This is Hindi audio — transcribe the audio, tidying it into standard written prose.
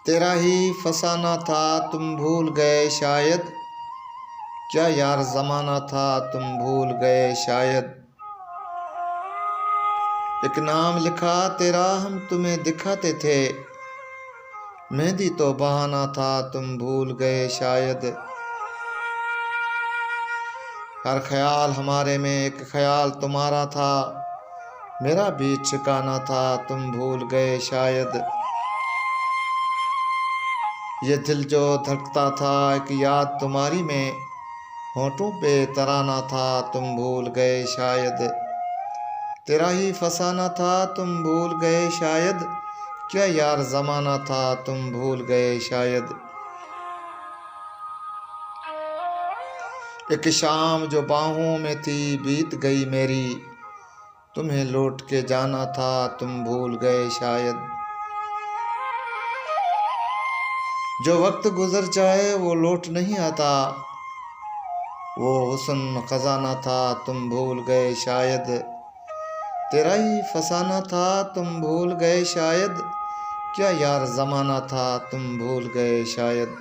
तेरा ही फसाना था तुम भूल गए शायद, क्या यार ज़माना था तुम भूल गए शायद। एक नाम लिखा तेरा हम तुम्हें दिखाते थे, मेहंदी तो बहाना था तुम भूल गए शायद। हर ख्याल हमारे में एक ख्याल तुम्हारा था, मेरा भी ठिकाना था तुम भूल गए शायद। ये दिल जो धड़कता था एक याद तुम्हारी में, होठों पे तराना था तुम भूल गए शायद। तेरा ही फसाना था तुम भूल गए शायद, क्या यार ज़माना था तुम भूल गए शायद। एक शाम जो बाहों में थी बीत गई मेरी, तुम्हें लौट के जाना था तुम भूल गए शायद। जो वक्त गुजर जाए वो लौट नहीं आता, वो हुस्न खजाना था तुम भूल गए शायद। तेरा ही फसाना था तुम भूल गए शायद, क्या यार ज़माना था तुम भूल गए शायद।